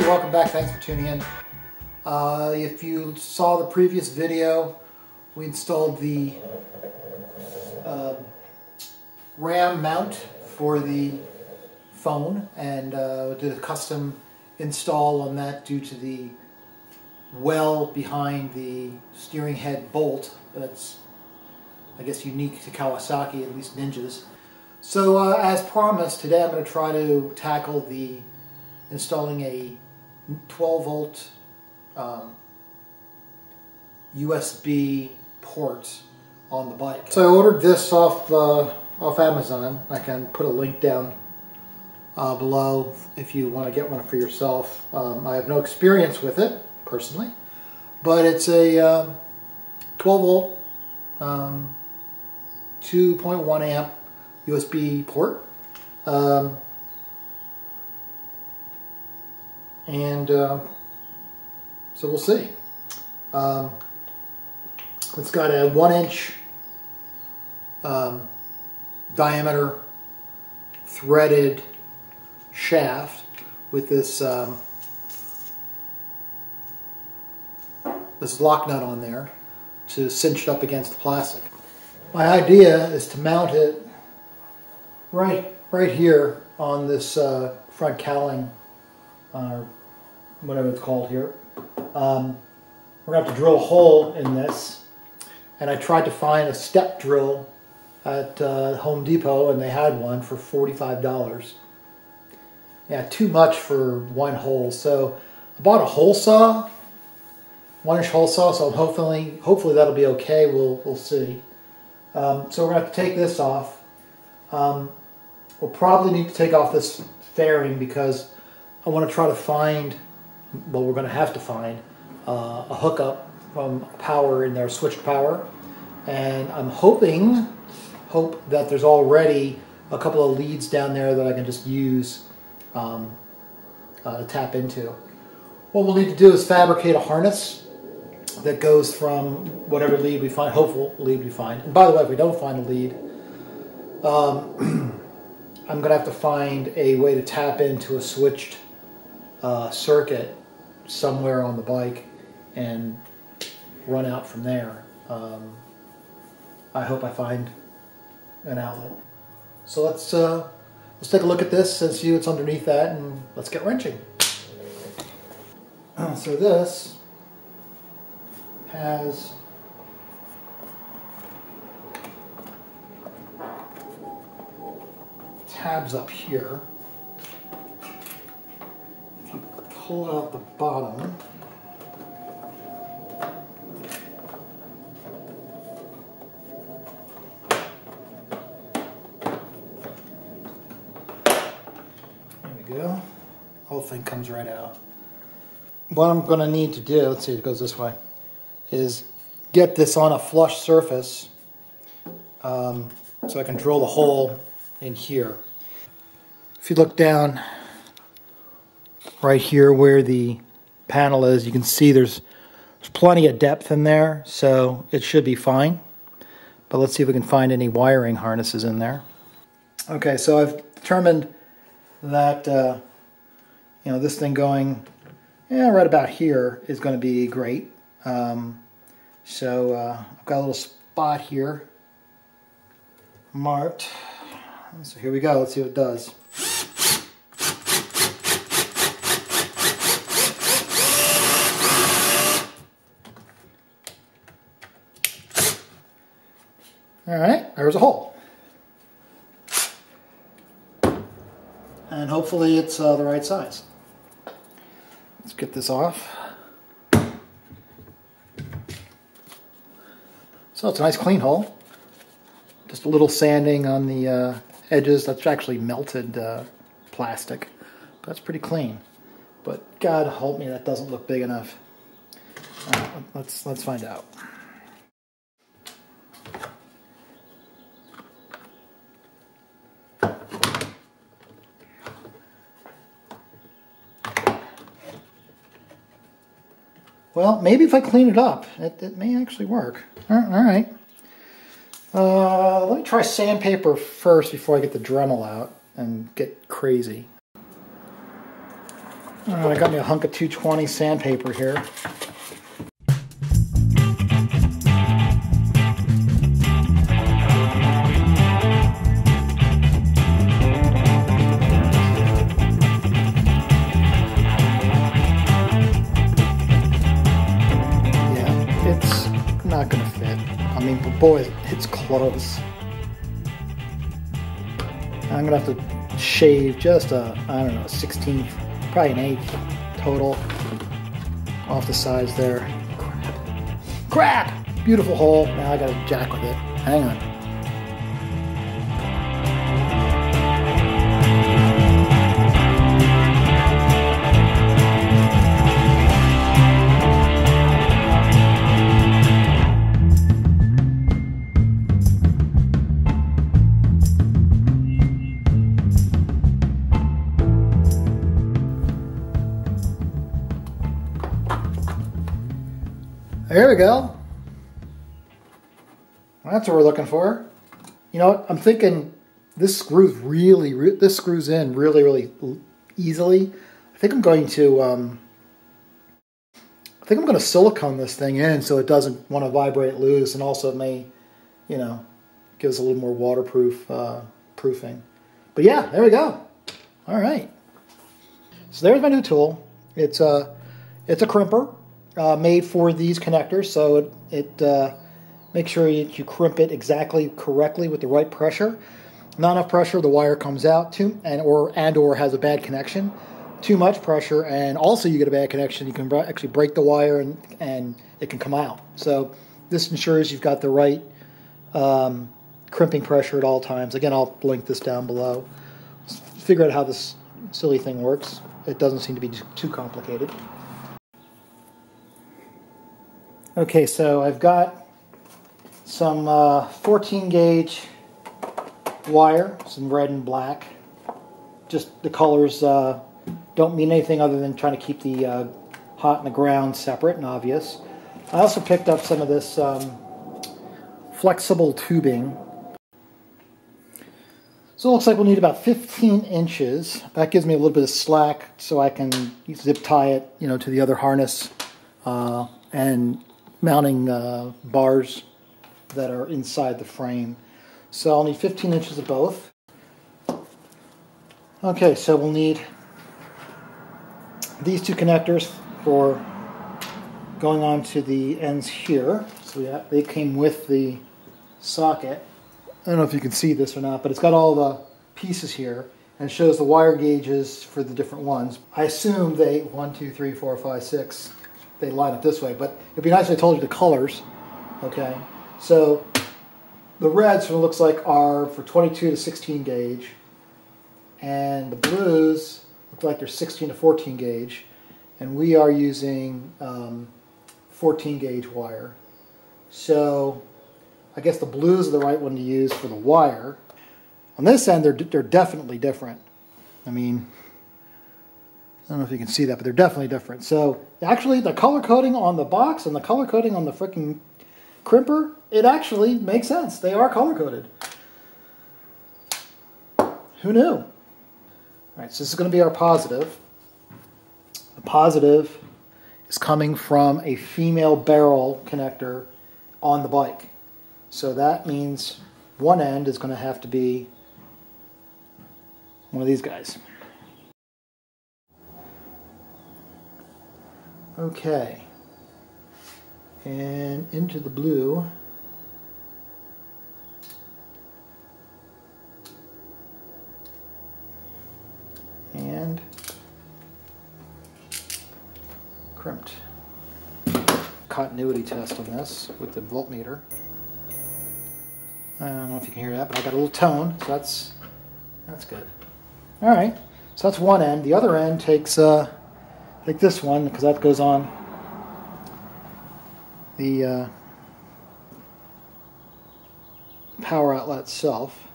welcome back. Thanks for tuning in. If you saw the previous video, we installed the RAM mount for the phone and did a custom install on that due to the well behind the steering head bolt. That's, I guess, unique to Kawasaki, at least Ninjas. So as promised, today I'm going to try to tackle the installing a 12 volt USB port on the bike. So I ordered this off Amazon. I can put a link down below if you want to get one for yourself. I have no experience with it personally, but it's a 12 volt 2.1 amp USB port. So we'll see. It's got a 1-inch diameter threaded shaft with this this lock nut on there to cinch it up against the plastic. My idea is to mount it right here on this front cowling, whatever it's called here. We're going to have to drill a hole in this, and I tried to find a step drill at Home Depot, and they had one for $45. Yeah, too much for one hole. So I bought a hole saw, 1-inch hole saw. So hopefully that'll be okay. We'll see. So we're going to have to take this off. We'll probably need to take off this fairing because I want to try to find, well, we're going to have to find a hookup from power in there, switched power. And I'm hope that there's already a couple of leads down there that I can just use to tap into. What we'll need to do is fabricate a harness that goes from whatever lead we find, hopeful lead we find. And by the way, if we don't find a lead, I'm going to have to find a way to tap into a switched circuit somewhere on the bike and run out from there. I hope I find an outlet. So let's take a look at this and see what's underneath that, and let's get wrenching. So this has tabs up here. If you pull out the bottom, there we go. The whole thing comes right out. What I'm going to need to do, let's see, it goes this way, is get this on a flush surface so I can drill the hole in here. If you look down right here where the panel is, you can see there's plenty of depth in there, so it should be fine. But let's see if we can find any wiring harnesses in there. Okay, so I've determined that this thing going right about here is going to be great. So I've got a little spot here marked. So here we go. Let's see what it does. All right, there's a hole. And hopefully it's the right size. Let's get this off. So it's a nice clean hole. Just a little sanding on the edges. That's actually melted plastic. But that's pretty clean. But God help me, that doesn't look big enough. Let's find out. Well, maybe if I clean it up, it may actually work. All right. Let me try sandpaper first before I get the Dremel out and get crazy. I got me a hunk of 220 sandpaper here. Not gonna fit. I mean, but boy, it's close. I'm gonna have to shave just a, I don't know, 16th, probably an 1/8 total off the sides there. Crap! Beautiful hole. Now I gotta jack with it. Hang on. There we go. That's what we're looking for. You know what? I'm thinking this screws this screws in really easily. I think I'm going to silicone this thing in so it doesn't want to vibrate loose, and also it may, you know, give us a little more waterproof proofing. But yeah, there we go. All right. So there's my new tool. It's a crimper. Made for these connectors, so it makes sure you crimp it exactly correctly with the right pressure. Not enough pressure, the wire comes out, or has a bad connection. Too much pressure, and also you get a bad connection. You can actually break the wire, and it can come out. So this ensures you've got the right crimping pressure at all times. Again, I'll link this down below. Figure out how this silly thing works. It doesn't seem to be too complicated. Okay, so I've got some 14 gauge wire, some red and black. Just the colors don't mean anything other than trying to keep the hot and the ground separate and obvious. I also picked up some of this flexible tubing. So it looks like we'll need about 15 inches. That gives me a little bit of slack so I can zip tie it, you know, to the other harness and mounting bars that are inside the frame. So I'll need 15 inches of both. Okay, so we'll need these two connectors for going on to the ends here. So they came with the socket. I don't know if you can see this or not, but it's got all the pieces here and shows the wire gauges for the different ones. I assume they 1, 2, 3, 4, 5, 6. They line up this way, but it'd be nice if I told you the colors. Okay, so the reds, it looks like, are for 22 to 16 gauge, and the blues look like they're 16 to 14 gauge, and we are using 14 gauge wire. So I guess the blues are the right one to use for the wire. On this end, they're definitely different. I mean, I don't know if you can see that, but they're definitely different. So actually, the color coding on the box and the color coding on the freaking crimper, it actually makes sense. They are color coded. Who knew? All right, so this is going to be our positive. The positive is coming from a female barrel connector on the bike. So that means one end is going to have to be one of these guys. Okay, and into the blue. And crimped. Continuity test on this with the voltmeter. I don't know if you can hear that, but I got a little tone, so that's good. All right, so that's one end. The other end takes like this one, because that goes on the power outlet itself.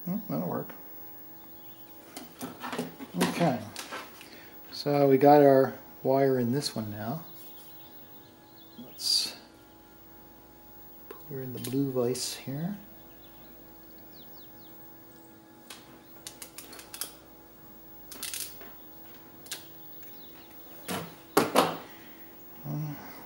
Oh, that'll work. Okay, so we got our wire in this one now. Let's put her in the blue vise here.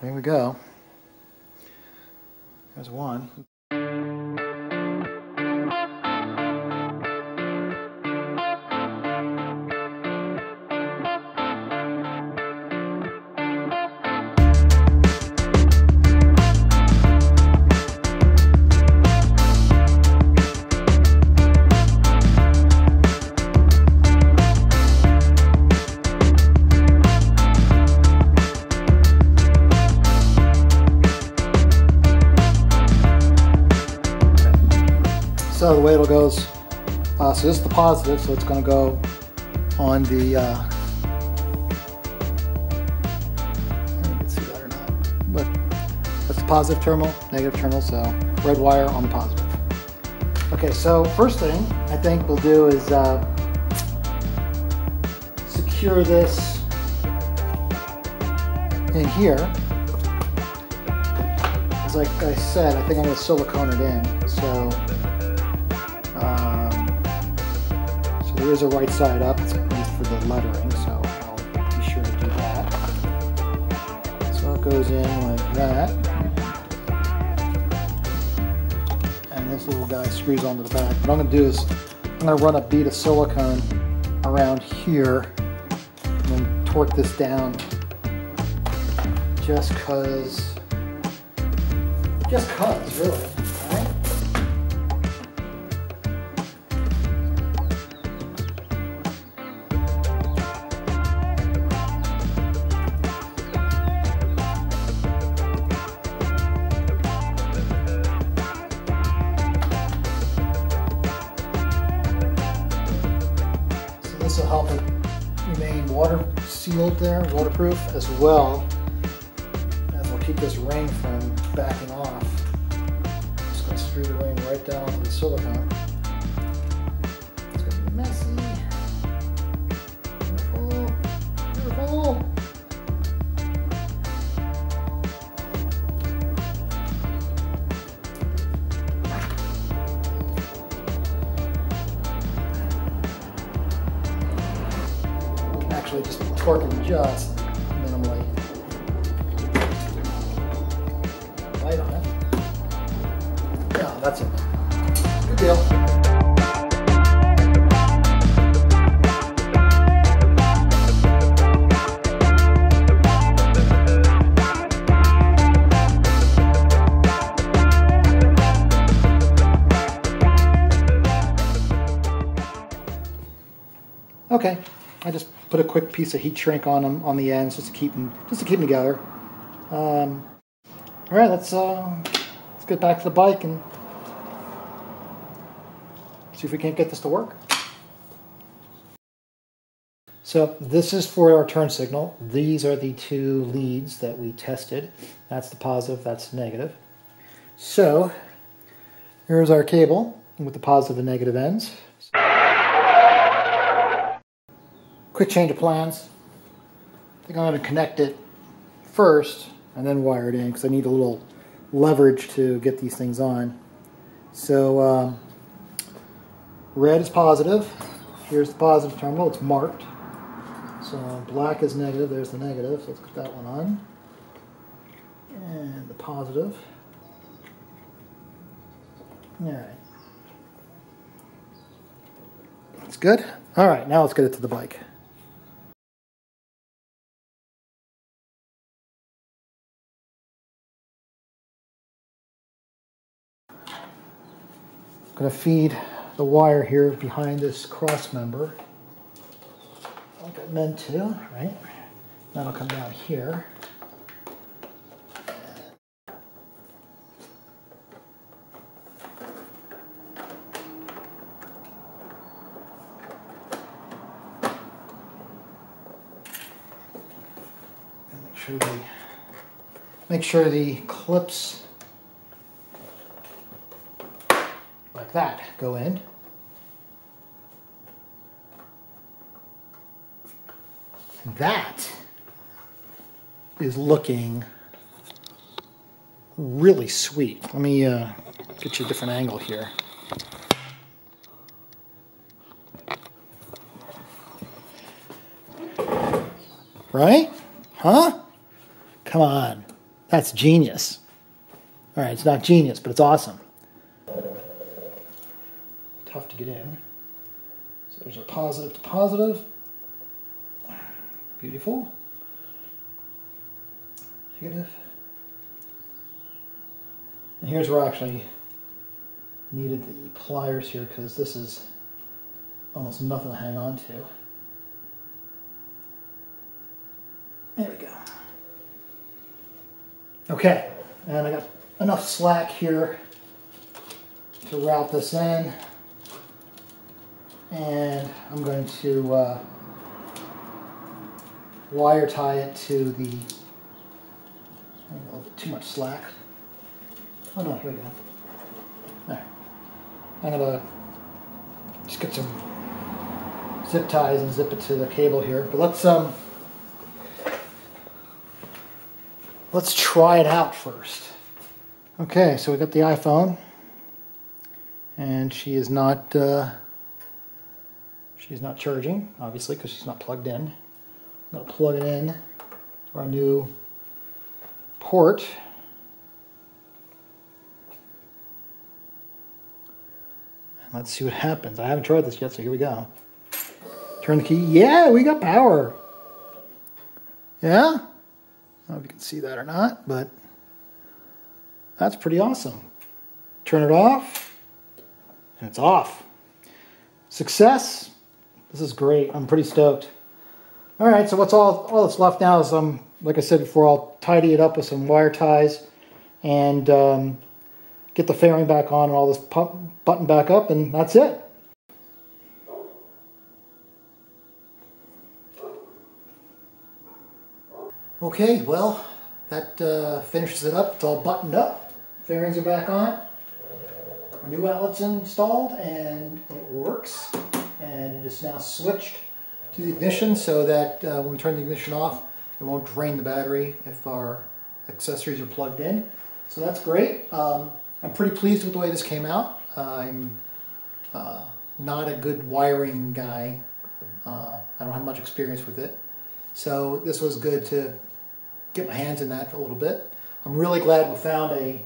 There we go. There's one. So the way it goes, so this is the positive, so it's going to go on the, you can see that or not, but that's the positive terminal, negative terminal, so red wire on the positive. Okay, so first thing I think we'll do is secure this in here. As like I said, I think I'm going to silicone it in, so there is a right side up, it's at least for the lettering, so I'll be sure to do that. So it goes in like that. And this little guy screws onto the back. What I'm going to do is I'm going to run a bead of silicone around here and then torque this down just cause really. Right? This will help it remain water sealed there, waterproof, as well as will keep this ring from backing off. Just going to screw the ring right down onto the silicone. It's going to be messy. Careful, careful. Actually just torquing just minimally. Light on it. Yeah, that's it. Good deal. Okay, I just put a quick piece of heat shrink on them on the ends just to keep them together. All right, let's get back to the bike and see if we can't get this to work. So this is for our turn signal. These are the two leads that we tested. That's the positive, that's the negative. So here's our cable with the positive and negative ends. Quick change of plans. I think I'm going to connect it first and then wire it in because I need a little leverage to get these things on. So red is positive. Here's the positive terminal. It's marked. So black is negative. There's the negative. So let's put that one on. And the positive. All right. That's good. All right, now let's get it to the bike. I'm going to feed the wire here behind this cross member like I meant to, right? That'll come down here. Make sure the clips like that go in. That is looking really sweet. Let me get you a different angle here. Right? Huh? Come on. That's genius. All right, it's not genius, but it's awesome. Tough to get in. So there's our positive to positive. Beautiful. Negative. And here's where I actually needed the pliers here because this is almost nothing to hang on to. There we go. Okay, and I got enough slack here to route this in. And I'm going to wire tie it to the, a little bit too much slack. Oh no, here we go. All right. I'm going to just get some zip ties and zip it to the cable here. But let's try it out first. Okay, so we got the iPhone, and she is not charging, obviously, because she's not plugged in. I'm going to plug it in to our new port. And let's see what happens. I haven't tried this yet, so here we go. Turn the key. Yeah, we got power. Yeah? I don't know if you can see that or not, but that's pretty awesome. Turn it off, and it's off. Success. This is great. I'm pretty stoked. All right, so what's all that's left now is, like I said before, I'll tidy it up with some wire ties and get the fairing back on and all this button back up, and that's it. Okay, well, that finishes it up. It's all buttoned up. Fairings are back on. Our new outlet's installed, and it works. And it is now switched to the ignition so that when we turn the ignition off, it won't drain the battery if our accessories are plugged in. So that's great. I'm pretty pleased with the way this came out. I'm not a good wiring guy. I don't have much experience with it. So this was good to get my hands in that for a little bit. I'm really glad we found a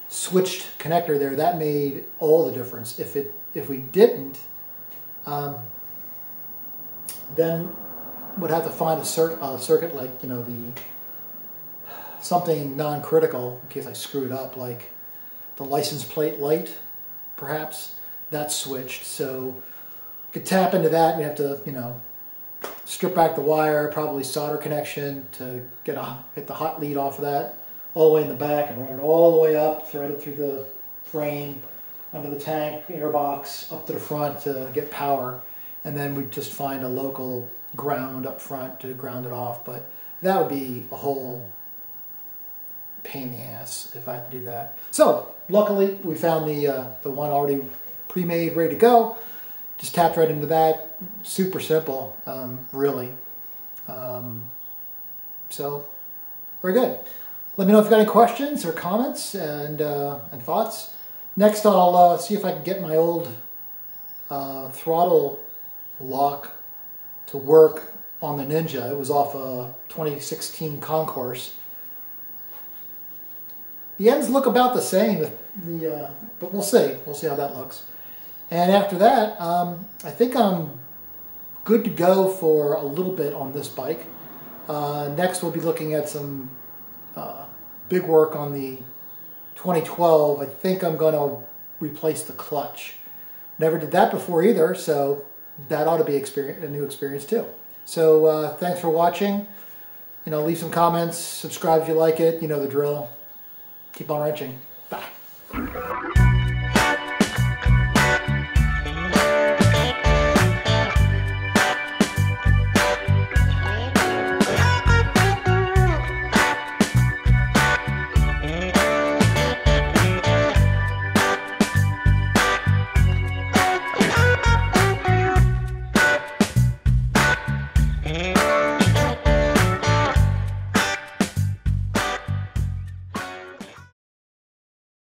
switched connector there. That made all the difference. If we didn't, then would have to find a circuit like, you know, something non-critical in case I screwed up, like the license plate light, perhaps. That's switched, so you could tap into that. We have to, you know, strip back the wire, probably solder connection to get the hot lead off of that, all the way in the back, and run it all the way up, thread it through the frame, under the tank, airbox, up to the front to get power. And then we just find a local ground up front to ground it off. But that would be a whole pain in the ass if I had to do that. So luckily we found the one already pre-made, ready to go. Just tapped right into that. Super simple, really. So very good. Let me know if you've got any questions or comments and thoughts. Next I'll see if I can get my old throttle lock to work on the Ninja. It was off a 2016 Concourse. The ends look about the same, but we'll see. We'll see how that looks. And after that, I think I'm good to go for a little bit on this bike. Next we'll be looking at some big work on the 2012. I think I'm going to replace the clutch. Never did that before either, so that ought to be a new experience too. So thanks for watching. You know, leave some comments, subscribe if you like it. You know the drill. Keep on wrenching.